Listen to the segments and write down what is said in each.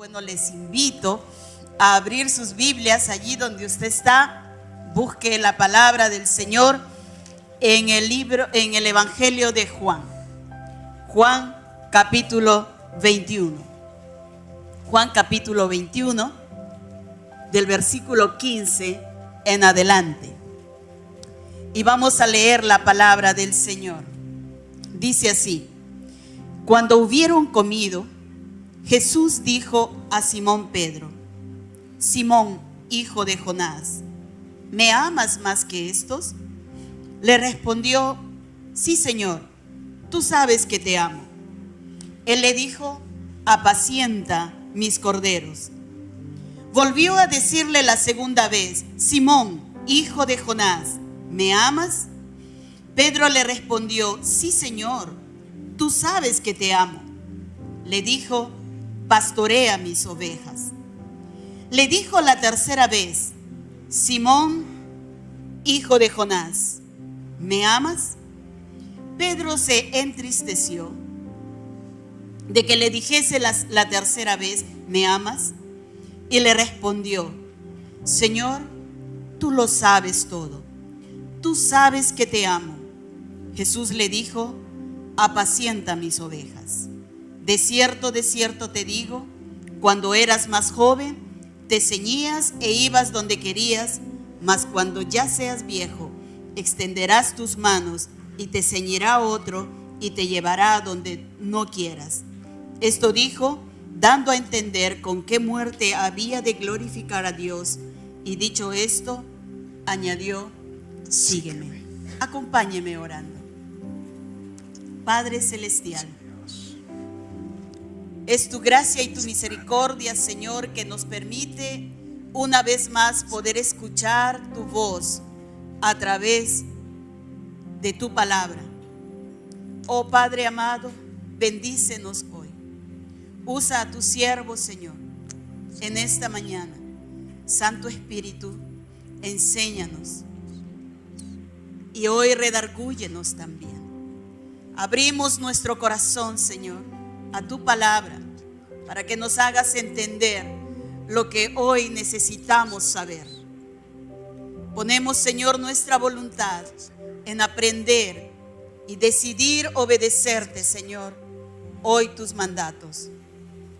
Bueno, les invito a abrir sus Biblias allí donde usted está. Busque la palabra del Señor en el Evangelio de Juan. Juan capítulo 21. Juan capítulo 21, del versículo 15 en adelante. Y vamos a leer la palabra del Señor. Dice así: Cuando hubieron comido, Jesús dijo a Simón Pedro: Simón, hijo de Jonás, ¿me amas más que estos? Le respondió: Sí, Señor, tú sabes que te amo. Él le dijo: Apacienta mis corderos. Volvió a decirle la segunda vez: Simón, hijo de Jonás, ¿me amas? Pedro le respondió: Sí, Señor, tú sabes que te amo. Le dijo: Pastorea mis ovejas. Le dijo la tercera vez: Simón, hijo de Jonás, ¿me amas? Pedro se entristeció de que le dijese la tercera vez: ¿me amas? Y le respondió: Señor, tú lo sabes todo. Tú sabes que te amo. Jesús le dijo: Apacienta mis ovejas. De cierto te digo, cuando eras más joven, te ceñías e ibas donde querías, mas cuando ya seas viejo, extenderás tus manos y te ceñirá otro y te llevará a donde no quieras. Esto dijo, dando a entender con qué muerte había de glorificar a Dios. Y dicho esto, añadió: Sígueme. Acompáñeme orando. Padre celestial, es tu gracia y tu misericordia, Señor, que nos permite una vez más poder escuchar tu voz a través de tu palabra. Oh Padre amado, bendícenos hoy. Usa a tu siervo, Señor, en esta mañana. Santo Espíritu, enséñanos y hoy redargúyenos también. Abrimos nuestro corazón, Señor, a tu palabra, para que nos hagas entender lo que hoy necesitamos saber. Ponemos, Señor, nuestra voluntad en aprender y decidir obedecerte, Señor, hoy tus mandatos.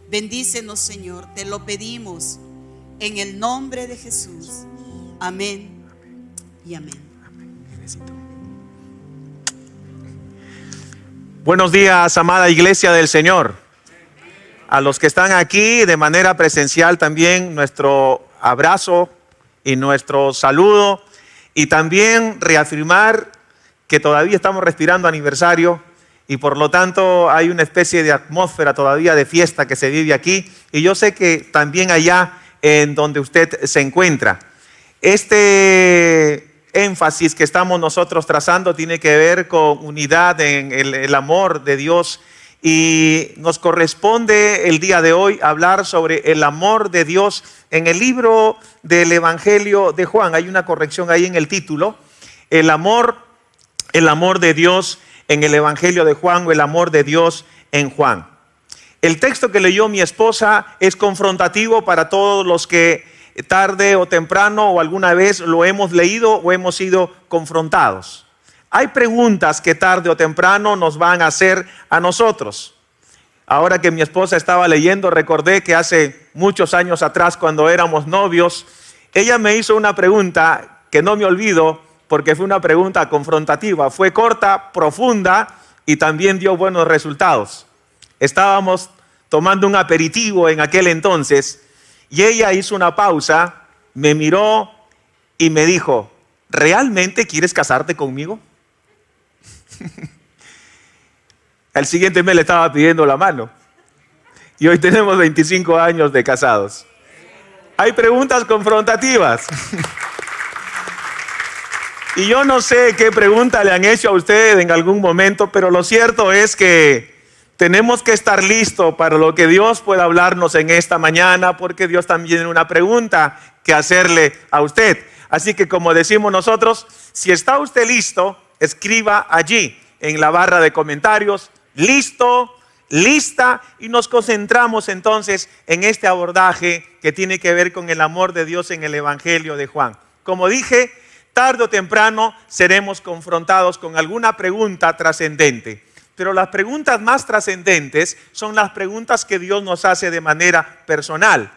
Bendícenos, Señor, te lo pedimos en el nombre de Jesús. Amén y amén. Buenos días, amada iglesia del Señor. A los que están aquí de manera presencial también nuestro abrazo y nuestro saludo, y también reafirmar que todavía estamos respirando aniversario y por lo tanto hay una especie de atmósfera todavía de fiesta que se vive aquí, y yo sé que también allá en donde usted se encuentra. Este énfasis que estamos nosotros trazando tiene que ver con unidad en el amor de Dios, y nos corresponde el día de hoy hablar sobre el amor de Dios en el libro del Evangelio de Juan. Hay una corrección ahí en el título: el amor de Dios en el Evangelio de Juan, o el amor de Dios en Juan. El texto que leyó mi esposa es confrontativo para todos los que tarde o temprano o alguna vez lo hemos leído o hemos sido confrontados. Hay preguntas que tarde o temprano nos van a hacer a nosotros. Ahora que mi esposa estaba leyendo, recordé que hace muchos años atrás, cuando éramos novios, ella me hizo una pregunta que no me olvido, porque fue una pregunta confrontativa. Fue corta, profunda y también dio buenos resultados. Estábamos tomando un aperitivo en aquel entonces, y ella hizo una pausa, me miró y me dijo: ¿realmente quieres casarte conmigo? Al siguiente mes le estaba pidiendo la mano. Y hoy tenemos 25 años de casados. Hay preguntas confrontativas. Y yo no sé qué pregunta le han hecho a usted en algún momento, pero lo cierto es que tenemos que estar listos para lo que Dios pueda hablarnos en esta mañana, porque Dios también tiene una pregunta que hacerle a usted. Así que, como decimos nosotros, si está usted listo, escriba allí en la barra de comentarios: listo, lista y nos concentramos entonces en este abordaje que tiene que ver con el amor de Dios en el Evangelio de Juan. Como dije, tarde o temprano seremos confrontados con alguna pregunta trascendente. Pero las preguntas más trascendentes son las preguntas que Dios nos hace de manera personal.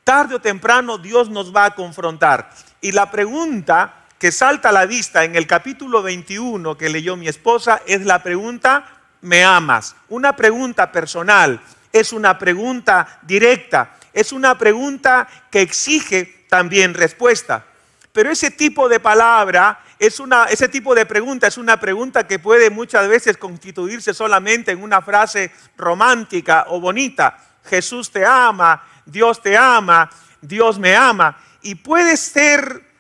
Tarde o temprano Dios nos va a confrontar. Y la pregunta que salta a la vista en el capítulo 21 que leyó mi esposa es la pregunta: ¿me amas? Una pregunta personal, es una pregunta directa, es una pregunta que exige también respuesta. Pero ese tipo de palabra, ese tipo de pregunta es una pregunta que puede muchas veces constituirse solamente en una frase romántica o bonita. Jesús te ama, Dios me ama. Y puede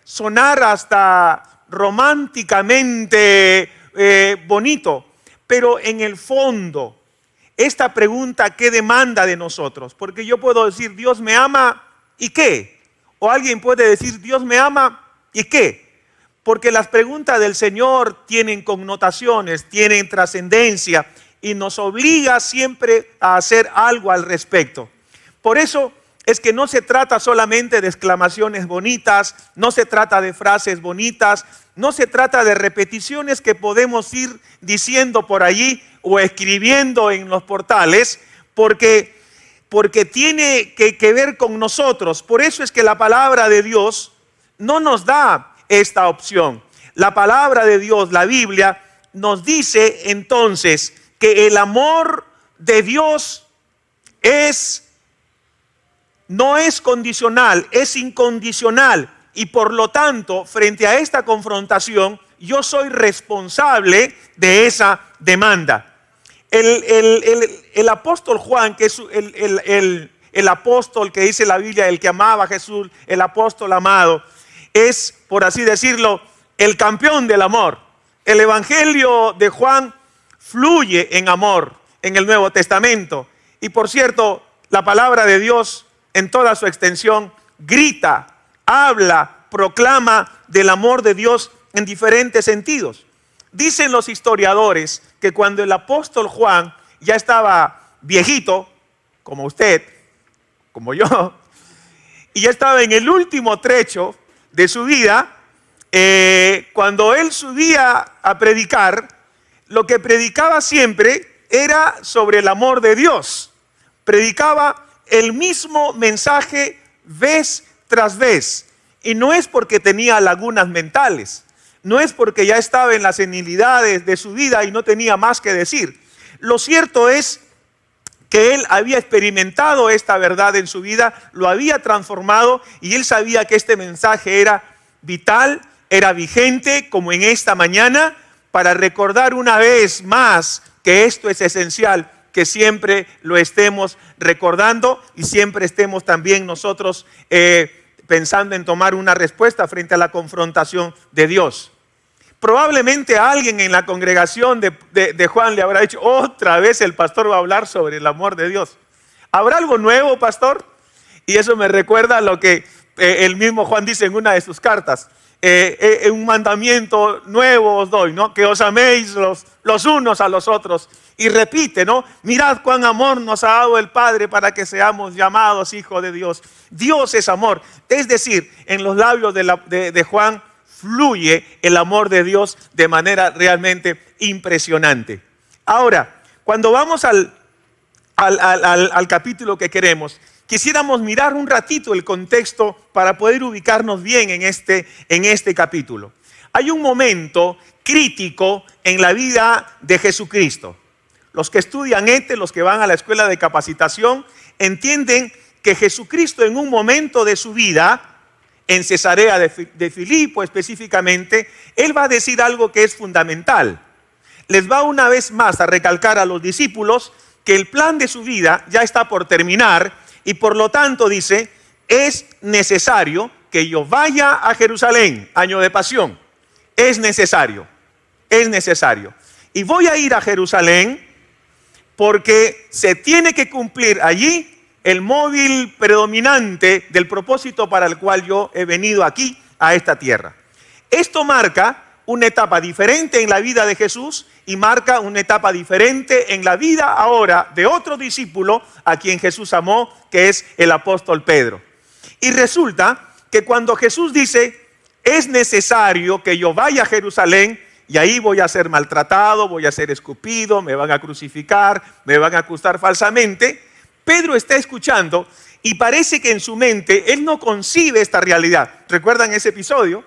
sonar hasta románticamente bonito. Pero en el fondo, esta pregunta, ¿qué demanda de nosotros? Porque yo puedo decir, Dios me ama, ¿y qué? O alguien puede decir, Dios me ama, ¿y qué? Porque las preguntas del Señor tienen connotaciones, tienen trascendencia y nos obliga siempre a hacer algo al respecto. Por eso es que no se trata solamente de exclamaciones bonitas, no se trata de frases bonitas, no se trata de repeticiones que podemos ir diciendo por allí o escribiendo en los portales, porque tiene que ver con nosotros. Por eso es que la palabra de Dios no nos da esta opción. La palabra de Dios, la Biblia, nos dice entonces que el amor de Dios no es condicional, es incondicional. Y por lo tanto, frente a esta confrontación, yo soy responsable de esa demanda. El apóstol Juan, que es el apóstol que dice la Biblia, el que amaba a Jesús, el apóstol amado, es, por así decirlo, el campeón del amor. El Evangelio de Juan fluye en amor en el Nuevo Testamento. Y por cierto, la palabra de Dios en toda su extensión grita, habla, proclama del amor de Dios en diferentes sentidos. Dicen los historiadores que cuando el apóstol Juan ya estaba viejito, como usted, como yo, y ya estaba en el último trecho de su vida, cuando él subía a predicar, lo que predicaba siempre era sobre el amor de Dios. Predicaba el mismo mensaje vez tras vez. Y no es porque tenía lagunas mentales, no es porque ya estaba en las senilidades de su vida y no tenía más que decir. Lo cierto es que él había experimentado esta verdad en su vida, lo había transformado y él sabía que este mensaje era vital, era vigente, como en esta mañana, para recordar una vez más que esto es esencial, que siempre lo estemos recordando y siempre estemos también nosotros pensando en tomar una respuesta frente a la confrontación de Dios. Probablemente a alguien en la congregación de Juan le habrá dicho, otra vez el pastor va a hablar sobre el amor de Dios. ¿Habrá algo nuevo, pastor? Y eso me recuerda a lo que el mismo Juan dice en una de sus cartas. Un mandamiento nuevo os doy, ¿no? Que os améis los unos a los otros. Y repite, ¿no? Mirad cuán amor nos ha dado el Padre para que seamos llamados hijos de Dios. Dios es amor. Es decir, en los labios de Juan fluye el amor de Dios de manera realmente impresionante. Ahora, cuando vamos al capítulo que queremos, quisiéramos mirar un ratito el contexto para poder ubicarnos bien en este capítulo. Hay un momento crítico en la vida de Jesucristo. Los que estudian los que van a la escuela de capacitación, entienden que Jesucristo en un momento de su vida, en Cesarea de Filipo específicamente, él va a decir algo que es fundamental. Les va una vez más a recalcar a los discípulos que el plan de su vida ya está por terminar y por lo tanto dice, es necesario que yo vaya a Jerusalén, año de pasión. Es necesario. Y voy a ir a Jerusalén porque se tiene que cumplir allí el móvil predominante del propósito para el cual yo he venido aquí a esta tierra. Esto marca una etapa diferente en la vida de Jesús y marca una etapa diferente en la vida ahora de otro discípulo a quien Jesús amó, que es el apóstol Pedro. Y resulta que cuando Jesús dice, es necesario que yo vaya a Jerusalén y ahí voy a ser maltratado, voy a ser escupido, me van a crucificar, me van a acusar falsamente, Pedro está escuchando y parece que en su mente él no concibe esta realidad. ¿Recuerdan ese episodio?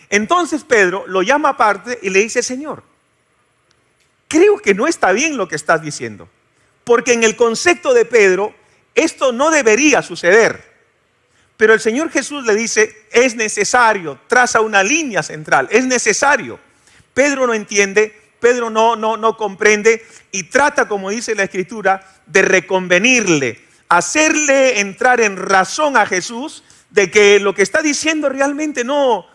Entonces Pedro lo llama aparte y le dice, Señor, creo que no está bien lo que estás diciendo, porque en el concepto de Pedro esto no debería suceder. Pero el Señor Jesús le dice, es necesario, traza una línea central, es necesario. Pedro no entiende, Pedro no comprende y trata, como dice la Escritura, de reconvenirle, hacerle entrar en razón a Jesús de que lo que está diciendo realmente no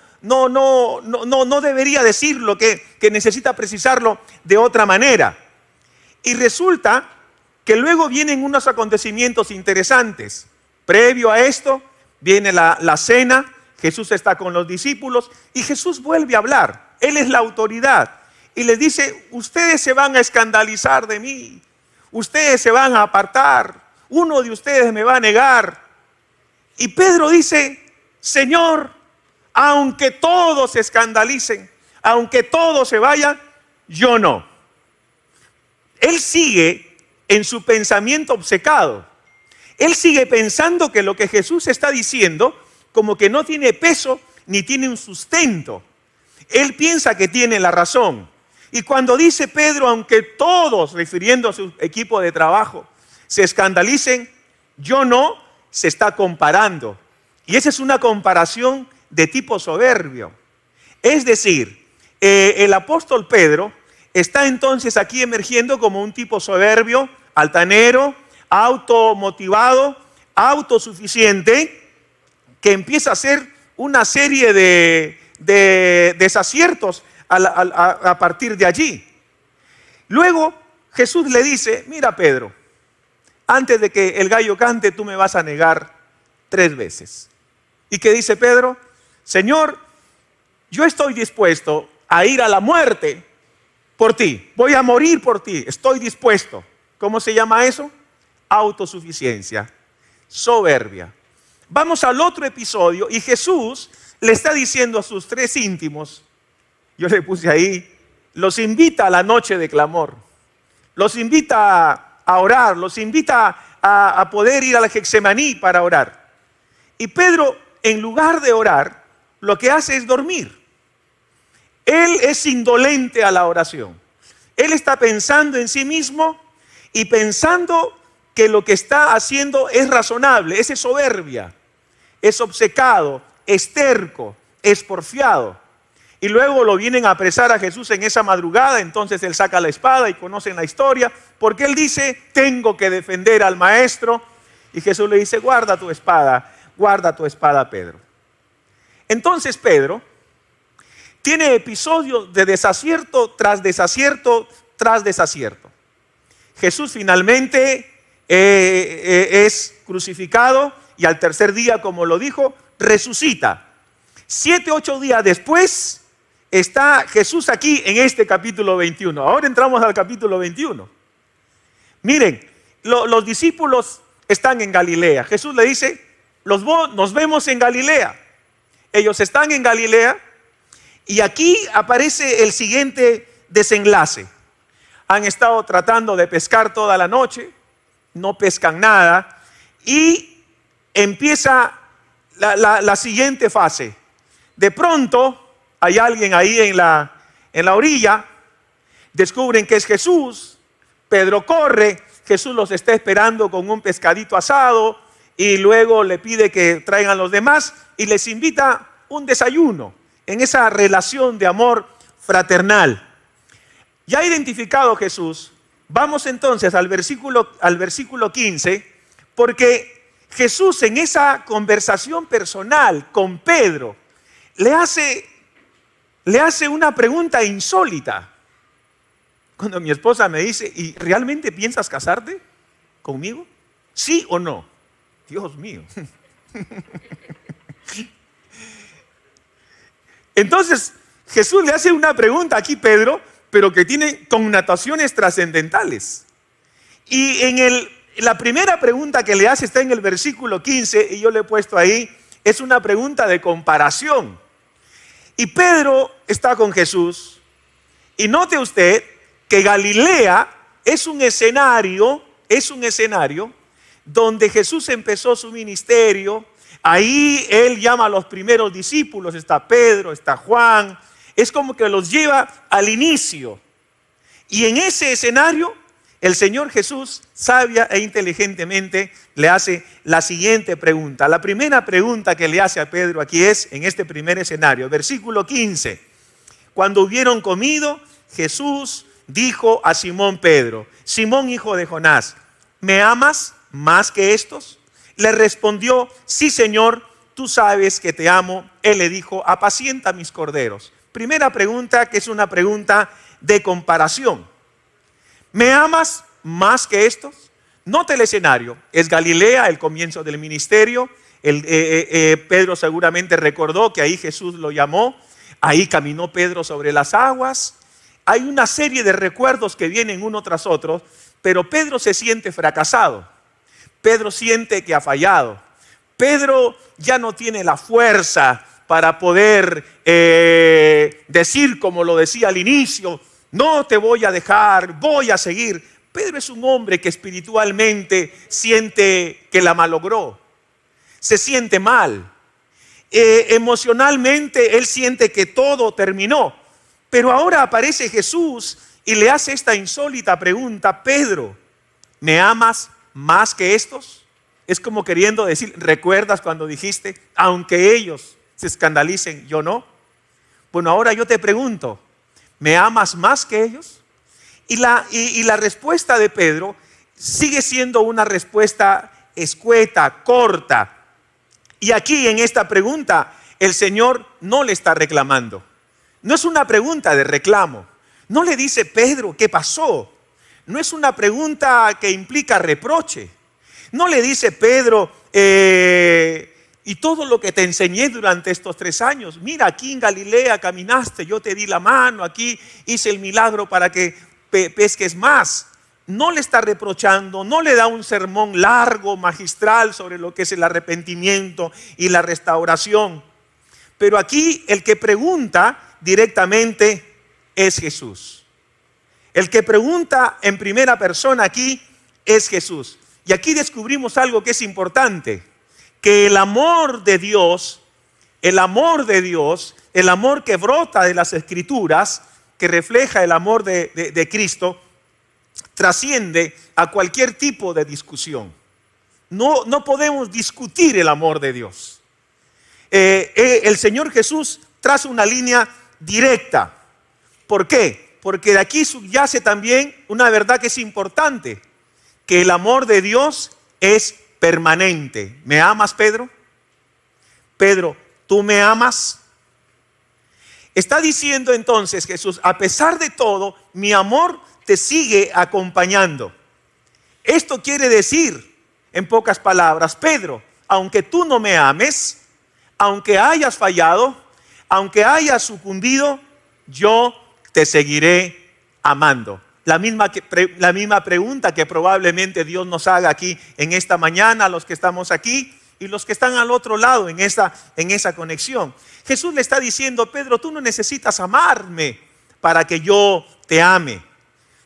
debería decirlo, que necesita precisarlo de otra manera. Y resulta que luego vienen unos acontecimientos interesantes. Previo a esto viene la cena, Jesús está con los discípulos y Jesús vuelve a hablar. Él es la autoridad y les dice, ustedes se van a escandalizar de mí, ustedes se van a apartar, uno de ustedes me va a negar. Y Pedro dice, Señor, aunque todos se escandalicen, aunque todos se vayan, yo no. Él sigue en su pensamiento obcecado. Él sigue pensando que lo que Jesús está diciendo como que no tiene peso ni tiene un sustento. Él piensa que tiene la razón. Y cuando dice Pedro, aunque todos, refiriendo a su equipo de trabajo, se escandalicen, yo no, se está comparando. Y esa es una comparación de tipo soberbio. Es decir, el apóstol Pedro está entonces aquí emergiendo como un tipo soberbio, altanero, automotivado, autosuficiente, que empieza a hacer una serie de desaciertos a partir de allí. Luego Jesús le dice, mira Pedro, antes de que el gallo cante tú me vas a negar 3 veces. ¿Y qué dice Pedro? Señor, yo estoy dispuesto a ir a la muerte por ti, voy a morir por ti, estoy dispuesto. ¿Cómo se llama eso? Autosuficiencia, soberbia. Vamos al otro episodio y Jesús le está diciendo a sus 3 íntimos, yo le puse ahí, los invita a la noche de clamor, los invita a orar, los invita a poder ir al Getsemaní para orar. Y Pedro, en lugar de orar, lo que hace es dormir. Él es indolente a la oración. Él está pensando en sí mismo y pensando que lo que está haciendo es razonable. Esa es soberbia, es obcecado, es terco, es porfiado. Y luego lo vienen a apresar a Jesús en esa madrugada, entonces él saca la espada y conocen la historia, porque él dice, tengo que defender al maestro. Y Jesús le dice, guarda tu espada, Pedro. Entonces Pedro tiene episodios de desacierto tras desacierto tras desacierto. Jesús finalmente es crucificado y al tercer día, como lo dijo, resucita. 7, 8 días después está Jesús aquí en este capítulo 21. Ahora entramos al capítulo 21. Miren, los discípulos están en Galilea. Jesús le dice, nos vemos en Galilea. Ellos están en Galilea y aquí aparece el siguiente desenlace. Han estado tratando de pescar toda la noche, no pescan nada y empieza la siguiente fase. De pronto hay alguien ahí en la orilla, descubren que es Jesús, Pedro corre, Jesús los está esperando con un pescadito asado y luego le pide que traigan los demás y les invita un desayuno en esa relación de amor fraternal. Ya identificado Jesús, vamos entonces al versículo 15, porque Jesús en esa conversación personal con Pedro le hace una pregunta insólita. Cuando mi esposa me dice, ¿y realmente piensas casarte conmigo? ¿Sí o no? Dios mío. Entonces Jesús le hace una pregunta aquí, Pedro, pero que tiene connotaciones trascendentales. Y la primera pregunta que le hace está en el versículo 15, y yo le he puesto ahí, es una pregunta de comparación. Y Pedro está con Jesús, y note usted que Galilea es un escenario donde Jesús empezó su ministerio. Ahí Él llama a los primeros discípulos, está Pedro, está Juan, es como que los lleva al inicio. Y en ese escenario, el Señor Jesús, sabia e inteligentemente, le hace la siguiente pregunta. La primera pregunta que le hace a Pedro aquí es, en este primer escenario, versículo 15. Cuando hubieron comido, Jesús dijo a Simón Pedro: Simón, hijo de Jonás, ¿me amas más que estos? Le respondió: sí, Señor, tú sabes que te amo. Él le dijo: apacienta mis corderos. Primera pregunta, que es una pregunta de comparación. ¿Me amas más que estos? Note el escenario. Es Galilea, el comienzo del ministerio. Pedro seguramente recordó que ahí Jesús lo llamó. Ahí caminó Pedro sobre las aguas. Hay una serie de recuerdos que vienen uno tras otro, pero Pedro se siente fracasado. Pedro siente que ha fallado. Pedro ya no tiene la fuerza para poder decir, como lo decía al inicio: no te voy a dejar, voy a seguir. Pedro es un hombre que espiritualmente siente que la malogró, se siente mal. Emocionalmente él siente que todo terminó. Pero ahora aparece Jesús y le hace esta insólita pregunta: Pedro, ¿me amas más que estos? Es como queriendo decir: ¿recuerdas cuando dijiste, aunque ellos se escandalicen, yo no? Bueno, ahora yo te pregunto, ¿me amas más que ellos? Y la respuesta de Pedro sigue siendo una respuesta escueta, corta. Y aquí en esta pregunta el Señor no le está reclamando. No es una pregunta de reclamo. No le dice: Pedro, ¿qué pasó? No es una pregunta que implica reproche. No le dice: Pedro, y todo lo que te enseñé durante estos 3 años, mira, aquí en Galilea caminaste, yo te di la mano, aquí hice el milagro para que pesques más. No le está reprochando, no le da un sermón largo, magistral sobre lo que es el arrepentimiento y la restauración. Pero aquí el que pregunta directamente es Jesús. El que pregunta en primera persona aquí es Jesús. Y aquí descubrimos algo que es importante: que el amor de Dios, el amor que brota de las Escrituras, que refleja el amor de Cristo, trasciende a cualquier tipo de discusión. No podemos discutir el amor de Dios. El Señor Jesús traza una línea directa. ¿Por qué? Porque de aquí subyace también una verdad que es importante: que el amor de Dios es permanente. ¿Me amas, Pedro? Pedro, ¿tú me amas? Está diciendo entonces Jesús: a pesar de todo, mi amor te sigue acompañando. Esto quiere decir, en pocas palabras: Pedro, aunque tú no me ames, aunque hayas fallado, aunque hayas sucumbido, yo te seguiré amando. La misma pregunta que probablemente Dios nos haga aquí en esta mañana, los que estamos aquí y los que están al otro lado en esa conexión. Jesús le está diciendo: Pedro, tú no necesitas amarme para que yo te ame.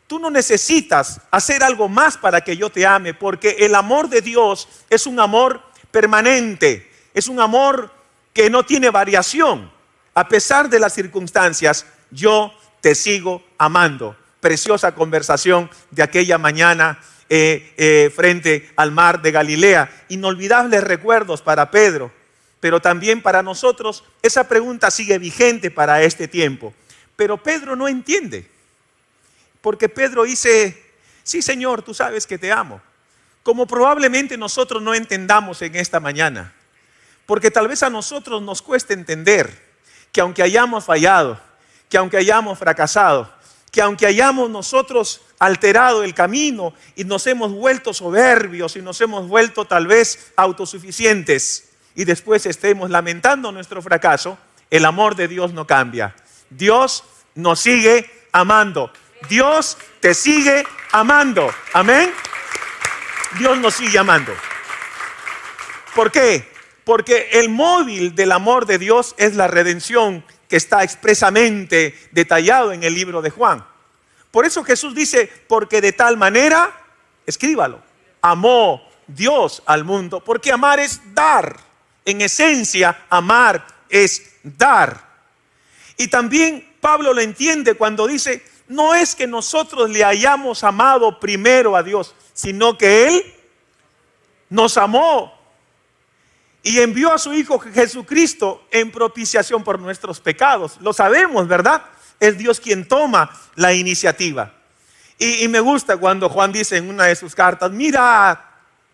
Tú no necesitas hacer algo más para que yo te ame, porque el amor de Dios es un amor permanente, es un amor que no tiene variación. A pesar de las circunstancias, yo te sigo amando. Preciosa conversación de aquella mañana frente al mar de Galilea. Inolvidables recuerdos para Pedro, pero también para nosotros. Esa pregunta sigue vigente para este tiempo. Pero Pedro no entiende, porque Pedro dice: sí, Señor, tú sabes que te amo. Como probablemente nosotros no entendamos en esta mañana, porque tal vez a nosotros nos cueste entender que aunque hayamos fallado, que aunque hayamos fracasado, que aunque hayamos nosotros alterado el camino y nos hemos vuelto soberbios y nos hemos vuelto tal vez autosuficientes y después estemos lamentando nuestro fracaso, el amor de Dios no cambia. Dios nos sigue amando. Dios te sigue amando. Amén. Dios nos sigue amando. ¿Por qué? Porque el móvil del amor de Dios es la redención que está expresamente detallado en el libro de Juan. Por eso Jesús dice, porque de tal manera, escríbalo, amó Dios al mundo. Porque amar es dar. En esencia, amar es dar. Y también Pablo lo entiende cuando dice, no es que nosotros le hayamos amado primero a Dios, sino que Él nos amó y envió a su Hijo Jesucristo en propiciación por nuestros pecados. Lo sabemos, ¿verdad? Es Dios quien toma la iniciativa. Y me gusta cuando Juan dice en una de sus cartas, mira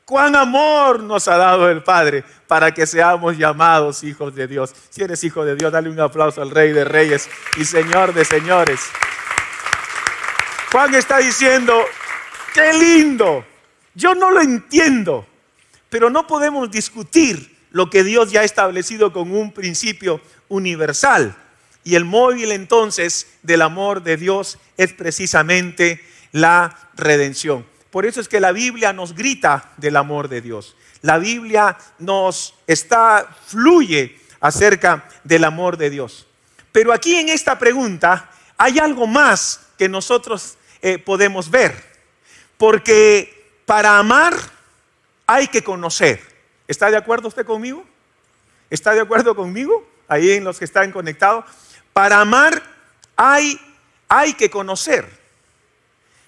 cuán amor nos ha dado el Padre para que seamos llamados hijos de Dios. Si eres hijo de Dios, dale un aplauso al Rey de Reyes y Señor de Señores. Juan está diciendo, qué lindo. Yo no lo entiendo, pero no podemos discutir lo que Dios ya ha establecido con un principio universal. Y el móvil entonces del amor de Dios es precisamente la redención. Por eso es que la Biblia nos grita del amor de Dios. La Biblia fluye acerca del amor de Dios. Pero aquí en esta pregunta hay algo más que nosotros podemos ver. Porque para amar hay que conocer. ¿Está de acuerdo usted conmigo? ¿Está de acuerdo conmigo? Ahí en los que están conectados. Para amar hay que conocer.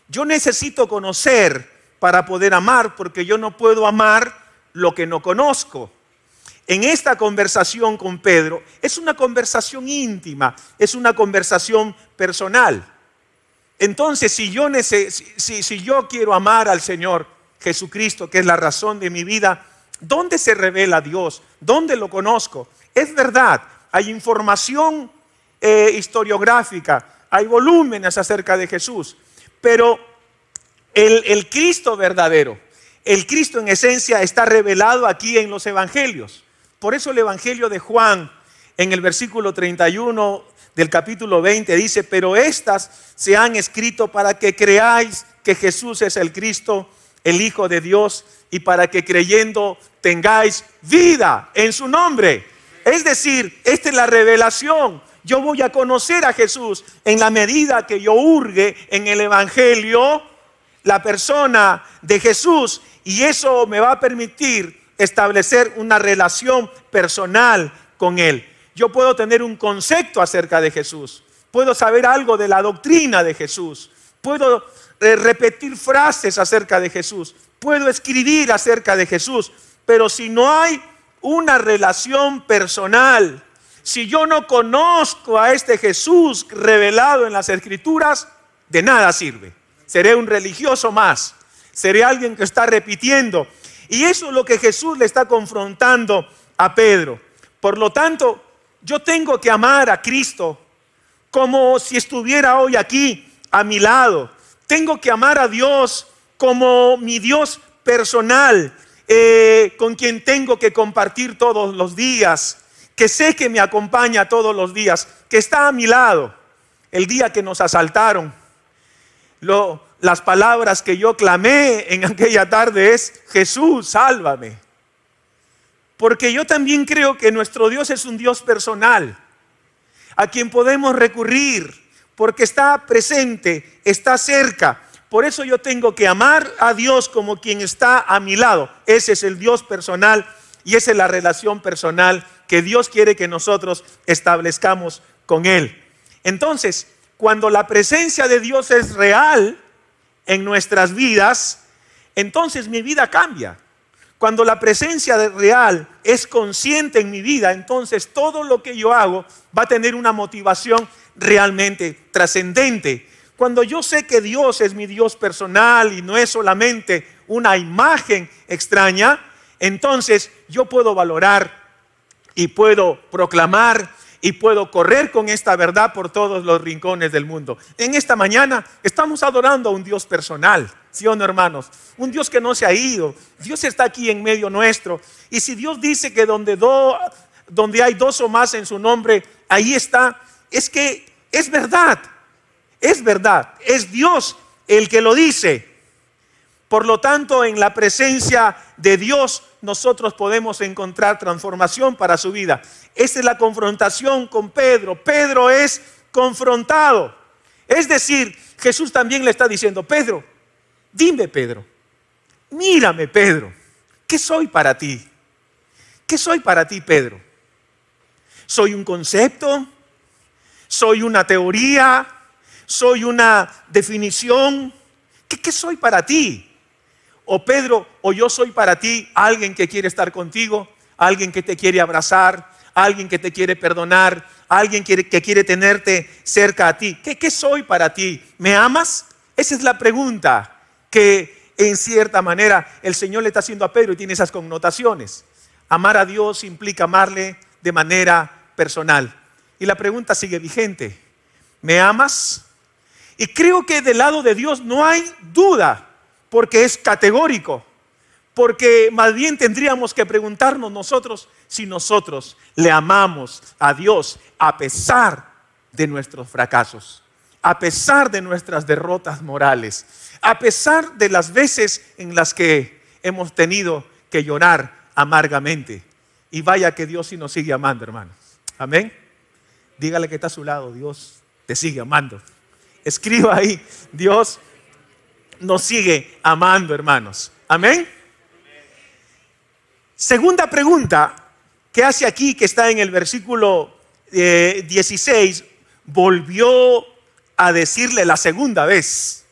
Yo necesito conocer para poder amar, porque yo no puedo amar lo que no conozco. En esta conversación con Pedro, es una conversación íntima, es una conversación personal. Entonces, si yo quiero amar al Señor Jesucristo, que es la razón de mi vida, ¿dónde se revela Dios? ¿Dónde lo conozco? Es verdad, hay información historiográfica, hay volúmenes acerca de Jesús, pero el Cristo verdadero, el Cristo en esencia está revelado aquí en los evangelios. Por eso el evangelio de Juan en el versículo 31 del capítulo 20 dice, pero estas se han escrito para que creáis que Jesús es el Cristo, el Hijo de Dios, y para que creyendo tengáis vida en su nombre. Es decir, esta es la revelación. Yo voy a conocer a Jesús en la medida que yo hurgue en el evangelio la persona de Jesús, y eso me va a permitir establecer una relación personal con Él. Yo puedo tener un concepto acerca de Jesús, puedo saber algo de la doctrina de Jesús, puedo repetir frases acerca de Jesús, puedo escribir acerca de Jesús, pero si no hay una relación personal, si yo no conozco a este Jesús revelado en las Escrituras, de nada sirve. Seré un religioso más, seré alguien que está repitiendo. Y eso es lo que Jesús le está confrontando a Pedro. Por lo tanto, yo tengo que amar a Cristo como si estuviera hoy aquí a mi lado. Tengo que amar a Dios como mi Dios personal, con quien tengo que compartir todos los días, que sé que me acompaña todos los días, que está a mi lado. El día que nos asaltaron, las palabras que yo clamé en aquella tarde es: Jesús, sálvame. Porque yo también creo que nuestro Dios es un Dios personal, a quien podemos recurrir, porque está presente, está cerca. Por eso yo tengo que amar a Dios como quien está a mi lado. Ese es el Dios personal y esa es la relación personal que Dios quiere que nosotros establezcamos con Él. Entonces, cuando la presencia de Dios es real en nuestras vidas, entonces mi vida cambia. Cuando la presencia real es consciente en mi vida, entonces todo lo que yo hago va a tener una motivación realmente trascendente. Cuando yo sé que Dios es mi Dios personal y no es solamente una imagen extraña, entonces yo puedo valorar y puedo proclamar y puedo correr con esta verdad por todos los rincones del mundo. En esta mañana estamos adorando a un Dios personal, ¿sí o no, hermanos? Un Dios que no se ha ido. Dios está aquí en medio nuestro. Y si Dios dice que donde hay dos o más en su nombre, ahí está, es que Es verdad, es Dios el que lo dice. Por lo tanto, en la presencia de Dios, nosotros podemos encontrar transformación para su vida. Esta es la confrontación con Pedro. Pedro es confrontado. Es decir, Jesús también le está diciendo: Pedro, dime, Pedro, mírame, Pedro, ¿qué soy para ti? ¿Qué soy para ti, Pedro? ¿Soy un concepto? ¿Soy una teoría? ¿Soy una definición? ¿Qué soy para ti? O Pedro, o yo soy para ti alguien que quiere estar contigo, alguien que te quiere abrazar, alguien que te quiere perdonar, alguien que quiere tenerte cerca a ti. ¿Qué soy para ti? ¿Me amas? Esa es la pregunta que en cierta manera el Señor le está haciendo a Pedro y tiene esas connotaciones. Amar a Dios implica amarle de manera personal. Y la pregunta sigue vigente: ¿me amas? Y creo que del lado de Dios no hay duda, porque es categórico. Porque más bien tendríamos que preguntarnos nosotros si nosotros le amamos a Dios a pesar de nuestros fracasos, a pesar de nuestras derrotas morales, a pesar de las veces en las que hemos tenido que llorar amargamente. Y vaya que Dios sí nos sigue amando, hermanos. Amén. Dígale que está a su lado: Dios te sigue amando. Escriba ahí: Dios nos sigue amando, hermanos. Amén. Segunda pregunta que hace aquí, que está en el versículo 16, volvió a decirle la segunda vez.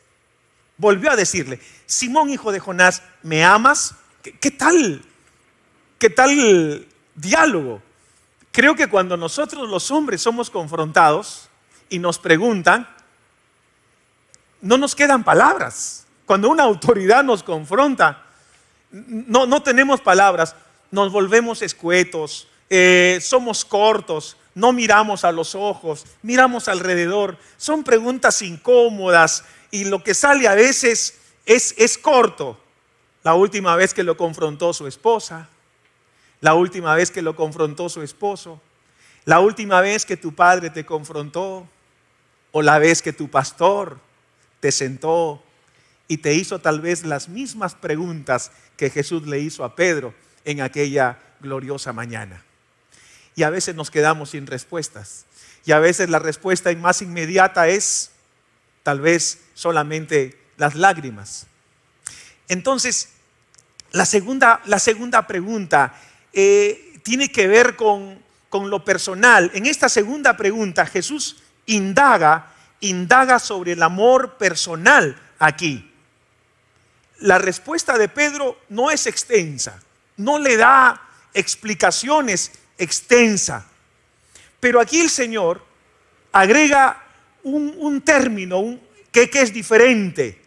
Volvió a decirle: Simón, hijo de Jonás, ¿me amas? ¿Qué tal diálogo? Creo que cuando nosotros los hombres somos confrontados y nos preguntan, no nos quedan palabras. Cuando una autoridad nos confronta, no tenemos palabras, nos volvemos escuetos, somos cortos, no miramos a los ojos, miramos alrededor. Son preguntas incómodas y lo que sale a veces es corto. La última vez que lo confrontó su esposa, la última vez que lo confrontó su esposo, la última vez que tu padre te confrontó, o la vez que tu pastor te sentó y te hizo tal vez las mismas preguntas que Jesús le hizo a Pedro en aquella gloriosa mañana. Y a veces nos quedamos sin respuestas. Y a veces la respuesta más inmediata es tal vez solamente las lágrimas. Entonces, la segunda pregunta tiene que ver con lo personal. En esta segunda pregunta, Jesús indaga sobre el amor personal aquí. La respuesta de Pedro no es extensa, no le da explicaciones extensas. Pero aquí el Señor agrega un término que es diferente.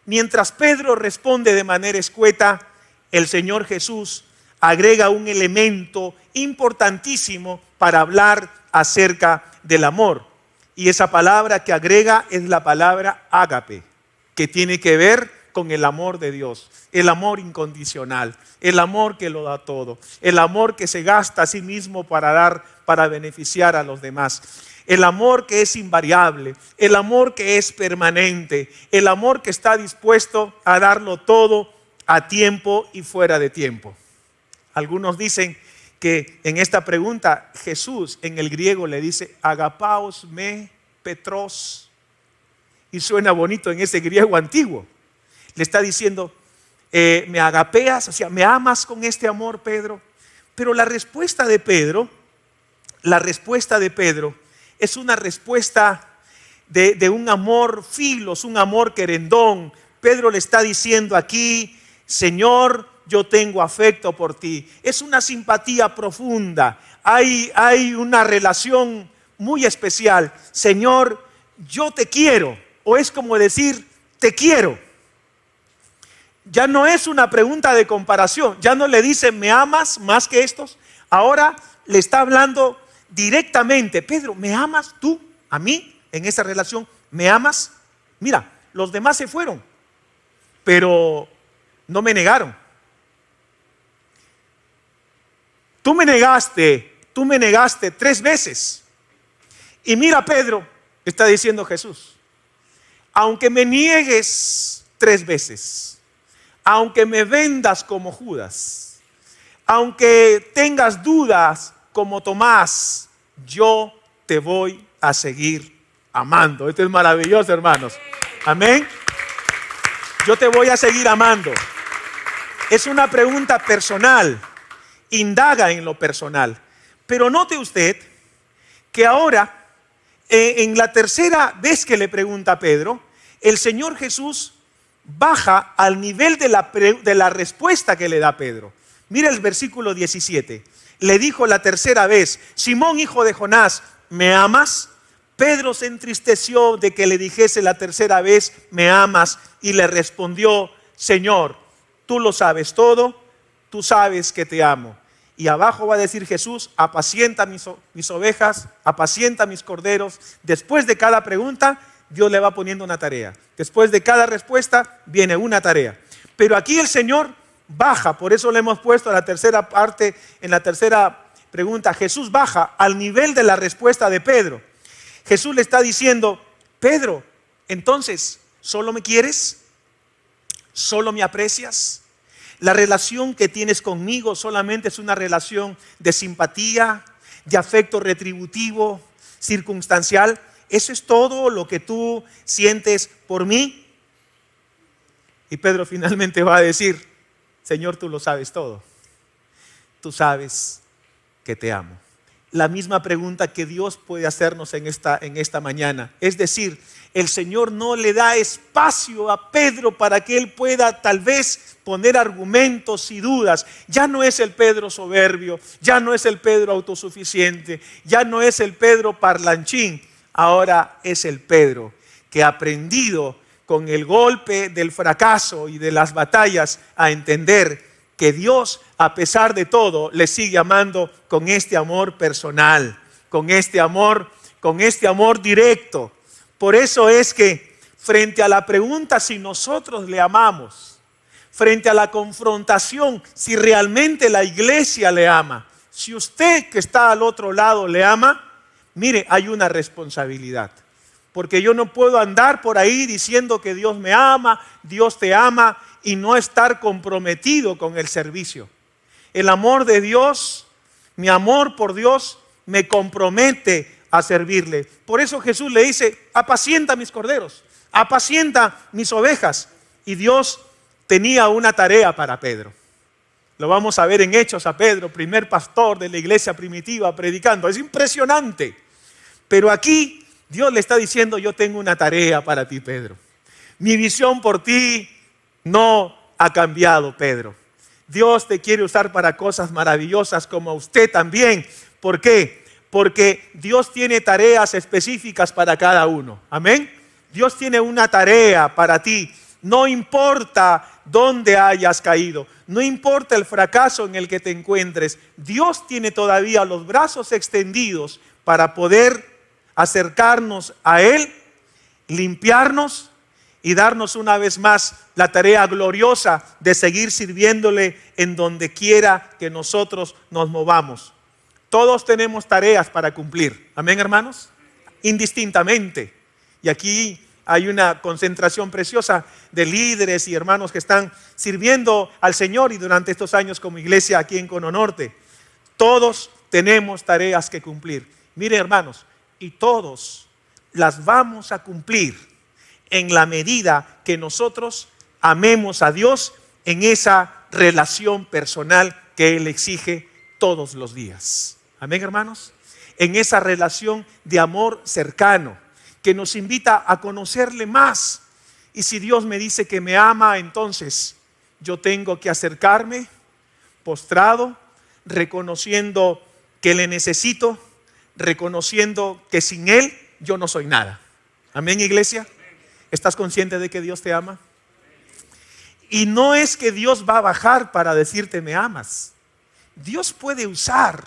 Mientras Pedro responde de manera escueta, el Señor Jesús agrega un elemento importantísimo para hablar acerca del amor. Y esa palabra que agrega es la palabra ágape, que tiene que ver con el amor de Dios, el amor incondicional, el amor que lo da todo, el amor que se gasta a sí mismo para dar, para beneficiar a los demás, el amor que es invariable, el amor que es permanente, el amor que está dispuesto a darlo todo a tiempo y fuera de tiempo. Algunos dicen que en esta pregunta Jesús en el griego le dice agapaos me petros, y suena bonito en ese griego antiguo. Le está diciendo, me agapeas, o sea, me amas con este amor, Pedro. Pero la respuesta de Pedro es una respuesta de un amor filos, un amor querendón. Pedro le está diciendo aquí: Señor, yo tengo afecto por ti. Es una simpatía profunda. Hay una relación muy especial. Señor, yo te quiero. O es como decir, te quiero. Ya no es una pregunta de comparación. Ya no le dice, ¿me amas más que estos? Ahora le está hablando directamente. Pedro, ¿me amas tú a mí en esa relación? ¿Me amas? Mira, los demás se fueron, pero no me negaron. Tú me negaste 3 veces. Y mira, Pedro, Está diciendo Jesús, aunque me niegues 3 veces, aunque me vendas como Judas, aunque tengas dudas como Tomás, yo te voy a seguir amando. Esto es maravilloso, hermanos. Amén. Yo te voy a seguir amando. Es una pregunta personal. Indaga en lo personal. Pero note usted que ahora, en la tercera vez que le pregunta a Pedro, el Señor Jesús baja al nivel de la respuesta que le da Pedro. Mira el versículo 17. Le dijo la tercera vez, Simón, hijo de Jonás, ¿me amas? Pedro se entristeció de que le dijese la tercera vez, ¿me amas? Y le respondió, Señor, tú lo sabes todo, tú sabes que te amo. Y abajo va a decir Jesús, apacienta mis ovejas, apacienta mis corderos. Después de cada pregunta, Dios le va poniendo una tarea. Después de cada respuesta, viene una tarea. Pero aquí el Señor baja, por eso le hemos puesto la tercera parte, en la tercera pregunta, Jesús baja al nivel de la respuesta de Pedro. Jesús le está diciendo, Pedro, entonces, ¿solo me quieres? ¿Solo me aprecias? La relación que tienes conmigo solamente es una relación de simpatía, de afecto retributivo, circunstancial. ¿Eso es todo lo que tú sientes por mí? Y Pedro finalmente va a decir, Señor, tú lo sabes todo. Tú sabes que te amo. La misma pregunta que Dios puede hacernos en esta mañana. Es decir, el Señor no le da espacio a Pedro para que él pueda tal vez poner argumentos y dudas. Ya no es el Pedro soberbio, ya no es el Pedro autosuficiente, ya no es el Pedro parlanchín. Ahora es el Pedro que ha aprendido con el golpe del fracaso y de las batallas a entender que Dios, a pesar de todo, le sigue amando con este amor personal, con este amor directo. Por eso es que frente a la pregunta si nosotros le amamos, frente a la confrontación si realmente la iglesia le ama, si usted que está al otro lado le ama, mire, hay una responsabilidad. Porque yo no puedo andar por ahí diciendo que Dios me ama, Dios te ama y no estar comprometido con el servicio. El amor de Dios, mi amor por Dios me compromete a servirle. Por eso Jesús le dice, apacienta mis corderos, apacienta mis ovejas. Y Dios tenía una tarea para Pedro. Lo vamos a ver en Hechos a Pedro, primer pastor de la iglesia primitiva predicando. Es impresionante. Pero aquí Dios le está diciendo, yo tengo una tarea para ti, Pedro. Mi visión por ti no ha cambiado, Pedro. Dios te quiere usar para cosas maravillosas como a usted también. ¿Por qué? Porque Dios tiene tareas específicas para cada uno. Amén. Dios tiene una tarea para ti. No importa dónde hayas caído, no importa el fracaso en el que te encuentres, Dios tiene todavía los brazos extendidos para poder acercarnos a Él, limpiarnos y darnos una vez más la tarea gloriosa de seguir sirviéndole en donde quiera que nosotros nos movamos. Todos tenemos tareas para cumplir. Amén, hermanos. Indistintamente. Y aquí hay una concentración preciosa de líderes y hermanos que están sirviendo al Señor y durante estos años como iglesia aquí en Cono Norte. Todos tenemos tareas que cumplir. Miren, hermanos, y todos las vamos a cumplir en la medida que nosotros amemos a Dios en esa relación personal que Él exige todos los días. Amén, hermanos. En esa relación de amor cercano que nos invita a conocerle más. Y si Dios me dice que me ama, entonces yo tengo que acercarme postrado, reconociendo que le necesito, reconociendo que sin Él yo no soy nada. Amén, iglesia. ¿Estás consciente de que Dios te ama? Y no es que Dios va a bajar para decirte me amas. Dios puede usar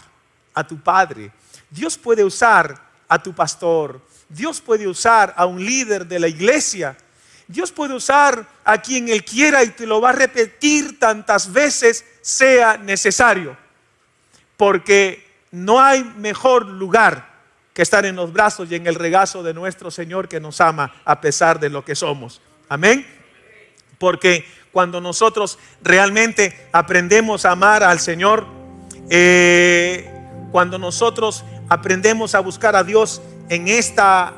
a tu padre, Dios puede usar a tu pastor, Dios puede usar a un líder de la iglesia, Dios puede usar a quien Él quiera y te lo va a repetir tantas veces sea necesario. Porque no hay mejor lugar que estar en los brazos y en el regazo de nuestro Señor, que nos ama a pesar de lo que somos. Amén. Porque cuando nosotros realmente aprendemos a amar al Señor, cuando nosotros aprendemos a buscar a Dios en esta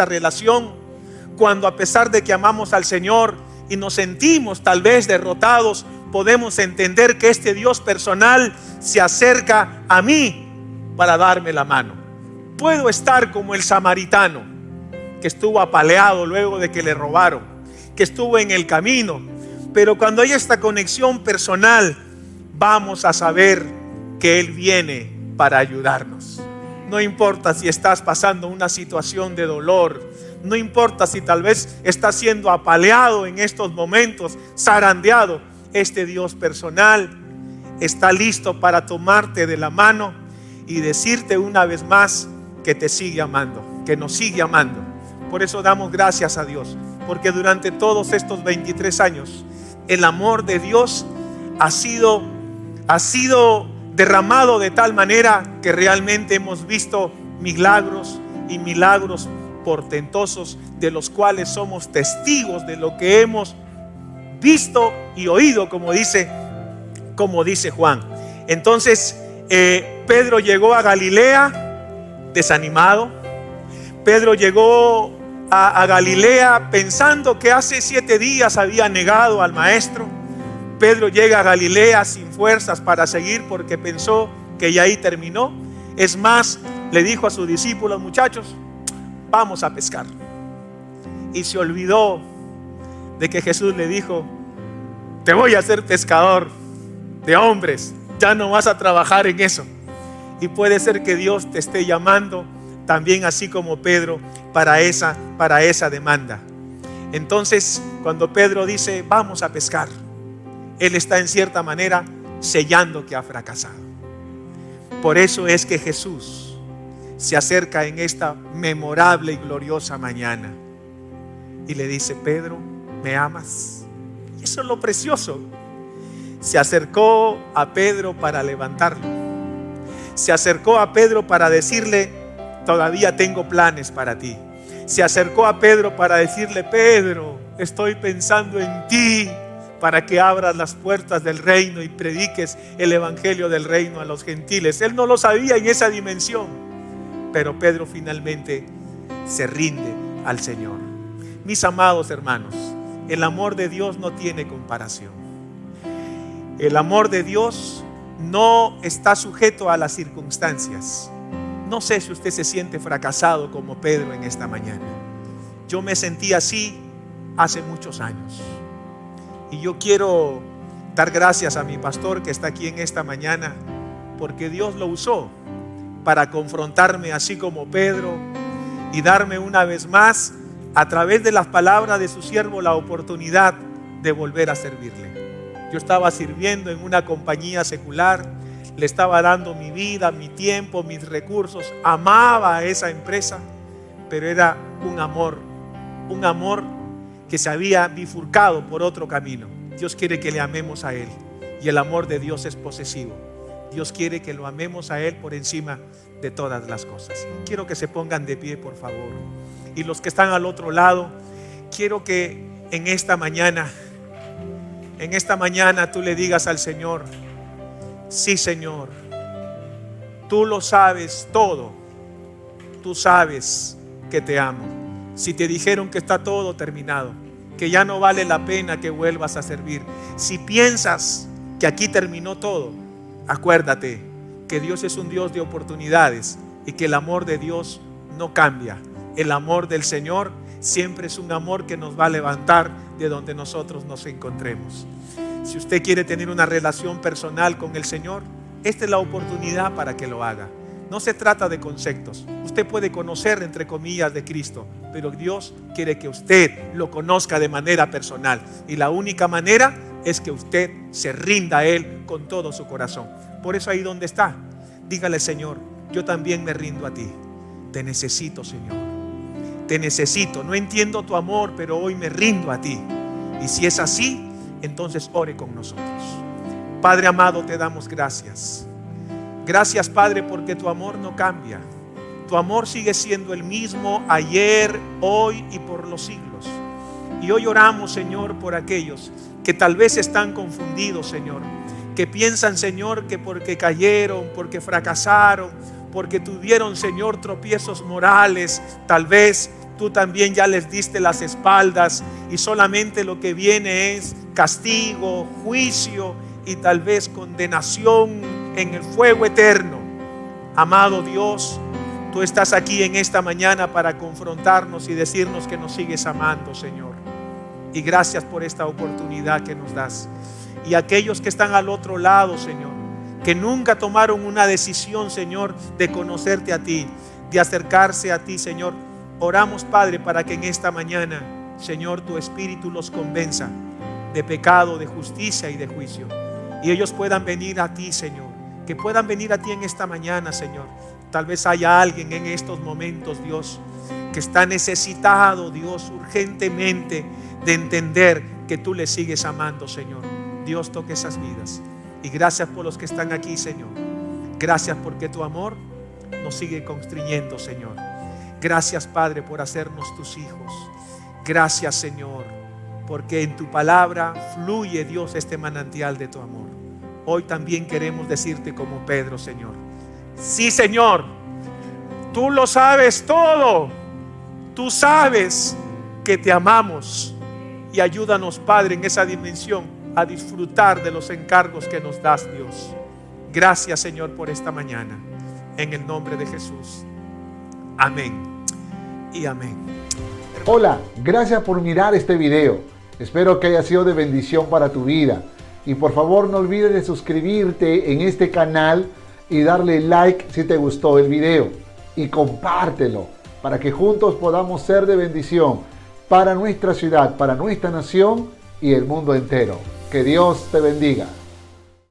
relación, cuando a pesar de que amamos al Señor y nos sentimos tal vez derrotados, podemos entender que este Dios personal se acerca a mí para darme la mano. Puedo estar como el samaritano que estuvo apaleado luego de que le robaron, que estuvo en el camino, pero cuando hay esta conexión personal, vamos a saber que Él viene para ayudarnos. No importa si estás pasando una situación de dolor, no importa si tal vez estás siendo apaleado en estos momentos, zarandeado, este Dios personal está listo para tomarte de la mano y decirte una vez más que te sigue amando, que nos sigue amando. Por eso damos gracias a Dios, porque durante todos estos 23 años el amor de Dios ha sido derramado de tal manera que realmente hemos visto milagros y milagros portentosos, de los cuales somos testigos de lo que hemos visto y oído, como dice Juan. Entonces Pedro llegó a Galilea desanimado. Pedro llegó a Galilea pensando que hace 7 días había negado al maestro. Pedro llega a Galilea sin fuerzas para seguir, porque pensó que ya ahí terminó. Es más, le dijo a sus discípulos: muchachos, vamos a pescar. Y se olvidó de que Jesús le dijo: te voy a hacer pescador de hombres, ya no vas a trabajar en eso. Y puede ser que Dios te esté llamando también, así como Pedro, para esa demanda. Entonces, cuando Pedro dice vamos a pescar, él está en cierta manera sellando que ha fracasado. Por eso es que Jesús se acerca en esta memorable y gloriosa mañana y le dice: Pedro, ¿me amas? Y eso es lo precioso. Se acercó a Pedro para levantarlo. Se acercó a Pedro para decirle: todavía tengo planes para ti. Se acercó a Pedro para decirle: Pedro, estoy pensando en ti, para que abras las puertas del reino y prediques el evangelio del reino a los gentiles. Él no lo sabía en esa dimensión, pero Pedro finalmente se rinde al Señor. Mis amados hermanos, el amor de Dios no tiene comparación. El amor de Dios no está sujeto a las circunstancias. No sé si usted se siente fracasado como Pedro en esta mañana. Yo me sentí así hace muchos años. Y yo quiero dar gracias a mi pastor que está aquí en esta mañana, porque Dios lo usó para confrontarme así como Pedro y darme una vez más, a través de las palabras de su siervo, la oportunidad de volver a servirle. Yo estaba sirviendo en una compañía secular, le estaba dando mi vida, mi tiempo, mis recursos, amaba a esa empresa, pero era un amor que se había bifurcado por otro camino. Dios quiere que le amemos a Él, y el amor de Dios es posesivo. Dios quiere que lo amemos a Él por encima de todas las cosas. Quiero que se pongan de pie, por favor. Y los que están al otro lado, quiero que en esta mañana tú le digas al Señor: sí, Señor, tú lo sabes todo. Tú sabes que te amo. Si te dijeron que está todo terminado, que ya no vale la pena que vuelvas a servir, si piensas que aquí terminó todo, acuérdate que Dios es un Dios de oportunidades y que el amor de Dios no cambia. El amor del Señor siempre es un amor que nos va a levantar de donde nosotros nos encontremos. Si usted quiere tener una relación personal con el Señor, esta es la oportunidad para que lo haga. No se trata de conceptos. Usted puede conocer, entre comillas, de Cristo, pero Dios quiere que usted lo conozca de manera personal. Y la única manera es que usted se rinda a Él con todo su corazón. Por eso ahí donde está, dígale: Señor, yo también me rindo a ti. Te necesito, Señor. Te necesito. No entiendo tu amor, pero hoy me rindo a ti. Y si es así, entonces ore con nosotros. Padre amado, te damos gracias. Gracias, Padre, porque tu amor no cambia. Tu amor sigue siendo el mismo ayer, hoy y por los siglos. Y hoy oramos, Señor, por aquellos que tal vez están confundidos, Señor, que piensan, Señor, que porque cayeron, porque fracasaron, porque tuvieron, Señor, tropiezos morales, tal vez tú también ya les diste las espaldas y solamente lo que viene es castigo, juicio y tal vez condenación en el fuego eterno. Amado Dios, tú estás aquí en esta mañana para confrontarnos y decirnos que nos sigues amando, Señor. Y gracias por esta oportunidad que nos das. Y aquellos que están al otro lado, Señor, que nunca tomaron una decisión, Señor, de conocerte a ti, de acercarse a ti, Señor, oramos, Padre, para que en esta mañana, Señor, tu Espíritu los convenza de pecado, de justicia y de juicio. Y ellos puedan venir a ti, Señor, que puedan venir a ti en esta mañana, Señor. Tal vez haya alguien en estos momentos, Dios, que está necesitado, Dios, urgentemente de entender que tú le sigues amando, Señor. Dios, toque esas vidas. Y gracias por los que están aquí, Señor. Gracias porque tu amor nos sigue constriñendo, Señor. Gracias, Padre, por hacernos tus hijos. Gracias, Señor, porque en tu palabra fluye, Dios, este manantial de tu amor. Hoy también queremos decirte como Pedro, Señor: sí, Señor, tú lo sabes todo. Tú sabes que te amamos. Y ayúdanos, Padre, en esa dimensión a disfrutar de los encargos que nos das, Dios. Gracias, Señor, por esta mañana. En el nombre de Jesús. Amén y amén. Hola, gracias por mirar este video. Espero que haya sido de bendición para tu vida. Y por favor no olvides de suscribirte en este canal y darle like si te gustó el video. Y compártelo para que juntos podamos ser de bendición para nuestra ciudad, para nuestra nación y el mundo entero. Que Dios te bendiga.